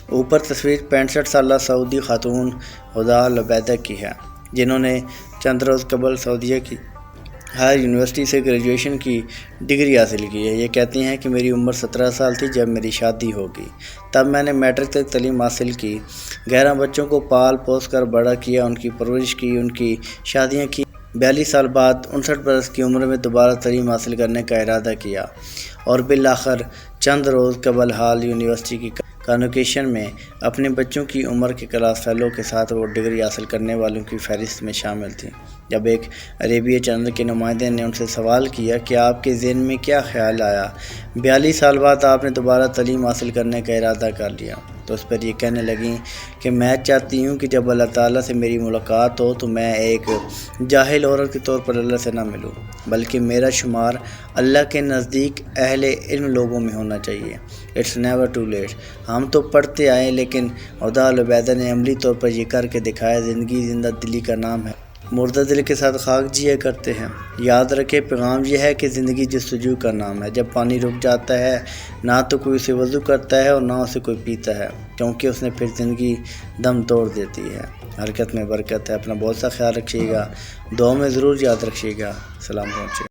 اوپر تصویر 65 سالہ سعودی خاتون ہدیٰ العبیدہ کی ہے، جنہوں نے چند روز قبل سعودیہ کی ہائر یونیورسٹی سے گریجویشن کی ڈگری حاصل کی ہے۔ یہ کہتی ہیں کہ میری عمر 17 سال تھی جب میری شادی ہوگی۔ تب میں نے میٹرک تک تعلیم حاصل کی، 11 بچوں کو پال پوس کر بڑا کیا، ان کی پرورش کی، ان کی شادیاں کی۔ 42 سال بعد 59 برس کی عمر میں دوبارہ تعلیم حاصل کرنے کا ارادہ کیا اور بالآخر چند روز قبل ہال یونیورسٹی کی کانوکیشن میں اپنے بچوں کی عمر کے کلاس فیلو کے ساتھ وہ ڈگری حاصل کرنے والوں کی فہرست میں شامل تھی۔ جب ایک عربیہ چینل کے نمائندے نے ان سے سوال کیا کہ آپ کے ذہن میں کیا خیال آیا 42 سال بعد آپ نے دوبارہ تعلیم حاصل کرنے کا ارادہ کر لیا، تو اس پر یہ کہنے لگیں کہ میں چاہتی ہوں کہ جب اللہ تعالیٰ سے میری ملاقات ہو تو میں ایک جاہل عورت کے طور پر اللہ سے نہ ملوں، بلکہ میرا شمار اللہ کے نزدیک اہل علم لوگوں میں ہونا چاہیے۔ It's never too late. ہم تو پڑھتے آئے، لیکن ہدیٰ العبیدہ نے عملی طور پر یہ کر کے دکھایا۔ زندگی زندہ دلی کا نام ہے، مردہ دل کے ساتھ خاک جیا کرتے ہیں۔ یاد رکھے، پیغام یہ ہے کہ زندگی جستجو کا نام ہے۔ جب پانی رک جاتا ہے، نہ تو کوئی اسے وضو کرتا ہے اور نہ اسے کوئی پیتا ہے، کیونکہ اس نے پھر زندگی دم توڑ دیتی ہے۔ حرکت میں برکت ہے۔ اپنا بہت سا خیال رکھیے گا، دعاؤں میں ضرور یاد رکھیے گا۔ سلام پہنچے۔